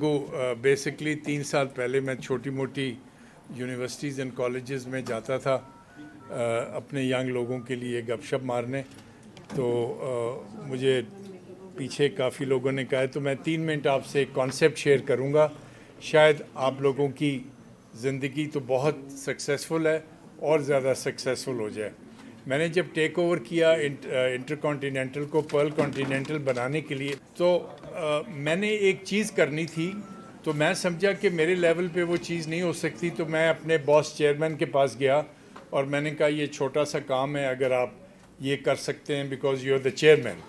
ago, basically 3 साल पहले मैं छोटी मोटी यूनिवर्सिटीज़ एंड कॉलेजेस में जाता था अपने यंग लोगों के लिए गपशप मारने। तो मुझे पीछे काफ़ी लोगों ने कहा है, तो मैं 3 मिनट आपसे एक कॉन्सेप्ट शेयर करूँगा। शायद आप लोगों की ज़िंदगी तो बहुत सक्सेसफुल है और ज़्यादा सक्सेसफुल हो जाए। मैंने जब टेक ओवर किया इंटरकॉन्टिनेंटल को पर्ल कॉन्टिनेंटल बनाने के लिए, तो मैंने एक चीज़ करनी थी। तो मैं समझा कि मेरे लेवल पे वो चीज़ नहीं हो सकती, तो मैं अपने बॉस चेयरमैन के पास गया और मैंने कहा ये छोटा सा काम है, अगर आप ये कर सकते हैं because you are the chairman.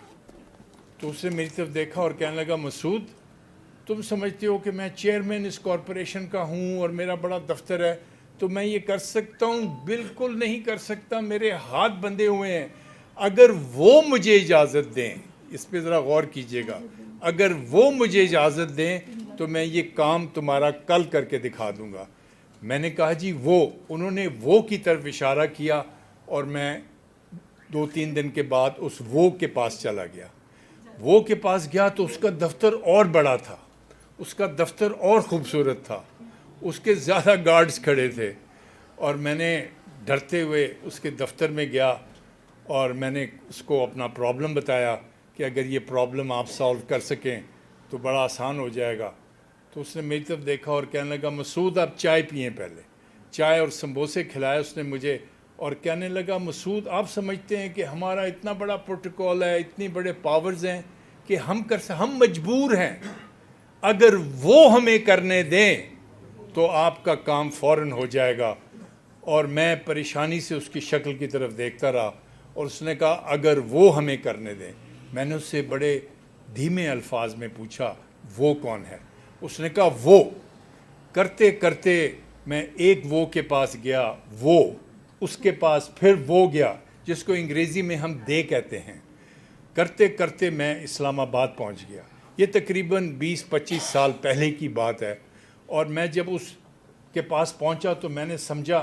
तो उसने मेरी तरफ देखा और कहने लगा, मसूद तुम समझते हो कि मैं चेयरमैन इस कॉरपोरेशन का हूँ और मेरा बड़ा दफ्तर है, तो मैं ये कर सकता हूँ? बिल्कुल नहीं कर सकता, मेरे हाथ बंधे हुए हैं। अगर वो मुझे इजाज़त दें, इस पर ज़रा गौर कीजिएगा, अगर वो मुझे इजाज़त दें तो मैं ये काम तुम्हारा कल करके दिखा दूँगा। मैंने कहा जी वो, उन्होंने वो की तरफ इशारा किया और मैं 2-3 दिन के बाद उस वो के पास चला गया। वो के पास गया तो उसका दफ्तर और बड़ा था, उसका दफ्तर और ख़ूबसूरत था, उसके ज़्यादा गार्ड्स खड़े थे। और मैंने डरते हुए उसके दफ्तर में गया और मैंने उसको अपना प्रॉब्लम बताया कि अगर ये प्रॉब्लम आप सॉल्व कर सकें तो बड़ा आसान हो जाएगा। तो उसने मेरी तरफ देखा और कहने लगा, मसूद आप चाय पिएं। पहले चाय और समोसे खिलाए उसने मुझे और कहने लगा, मसूद आप समझते हैं कि हमारा इतना बड़ा प्रोटोकॉल है, इतनी बड़े पावर्स हैं कि हम मजबूर हैं, अगर वो हमें करने दें तो आपका काम फ़ौरन हो जाएगा। और मैं परेशानी से उसकी शक्ल की तरफ देखता रहा और उसने कहा, अगर वो हमें करने दें। मैंने उससे बड़े धीमे अल्फाज में पूछा, वो कौन है? उसने कहा वो। करते करते मैं एक वो के पास गया, वो उसके पास, फिर वो गया, जिसको अंग्रेज़ी में हम दे कहते हैं। करते करते मैं इस्लामाबाद पहुंच गया। ये तकरीबन 20-25 साल पहले की बात है। और मैं जब उस के पास पहुंचा तो मैंने समझा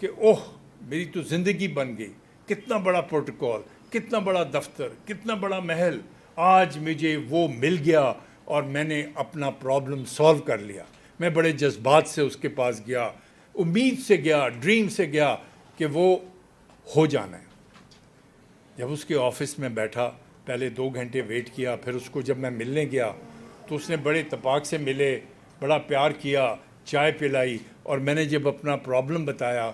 कि ओह मेरी तो ज़िंदगी बन गई, कितना बड़ा प्रोटोकॉल, कितना बड़ा दफ्तर, कितना बड़ा महल। आज मुझे वो मिल गया और मैंने अपना प्रॉब्लम सॉल्व कर लिया। मैं बड़े जज्बात से उसके पास गया, उम्मीद से गया, ड्रीम से गया कि वो हो जाना है। जब उसके ऑफिस में बैठा, पहले 2 घंटे वेट किया, फिर उसको जब मैं मिलने गया तो उसने बड़े इत्तेफाक से मिले, बड़ा प्यार किया, चाय पिलाई। और मैंने जब अपना प्रॉब्लम बताया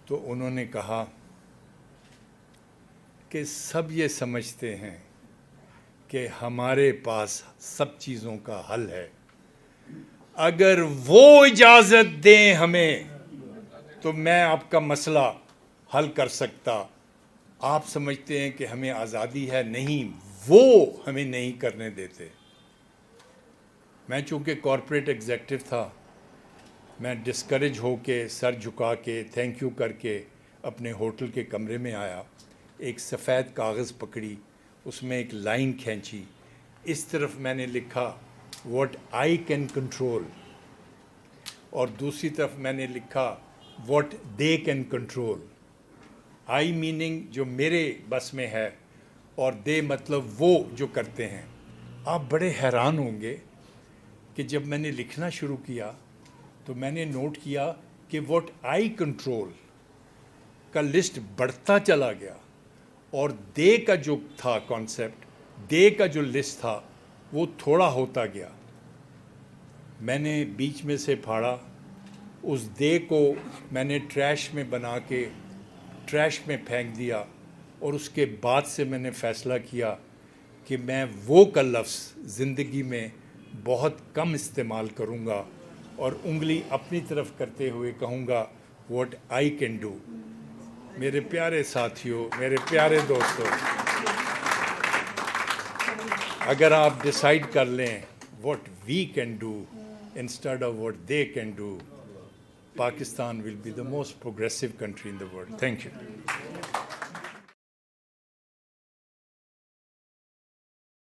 तो उन्होंने कहा कि सब ये समझते हैं कि हमारे पास सब चीज़ों का हल है, अगर वो इजाज़त दें हमें तो मैं आपका मसला हल कर सकता। आप समझते हैं कि हमें आज़ादी है, नहीं, वो हमें नहीं करने देते। मैं चूँकि कॉरपोरेट एग्जेक्टिव था, मैं डिस्करेज होके, सर झुका के, थैंक यू करके अपने होटल के कमरे में आया। एक सफ़ेद कागज़ पकड़ी, उसमें एक लाइन खींची, इस तरफ मैंने लिखा व्हाट आई कैन कंट्रोल और दूसरी तरफ मैंने लिखा what they can control. I meaning जो मेरे बस में है और दे मतलब वो जो करते हैं। आप बड़े हैरान होंगे कि जब मैंने लिखना शुरू किया तो मैंने नोट किया कि व्हाट आई कंट्रोल का लिस्ट बढ़ता चला गया और दे का जो था कॉन्सेप्ट, दे का जो लिस्ट था वो थोड़ा होता गया। मैंने बीच में से फाड़ा, उस दे को मैंने ट्रैश में बना के ट्रैश में फेंक दिया और उसके बाद से मैंने फ़ैसला किया कि मैं वो का लफ्ज़ ज़िंदगी में बहुत कम इस्तेमाल करूँगा और उंगली अपनी तरफ करते हुए कहूँगा व्हाट आई कैन डू। मेरे प्यारे साथियों, मेरे प्यारे दोस्तों, अगर आप डिसाइड कर लें what we can do instead of what they can do, Pakistan will be the most progressive country in the world. Thank you.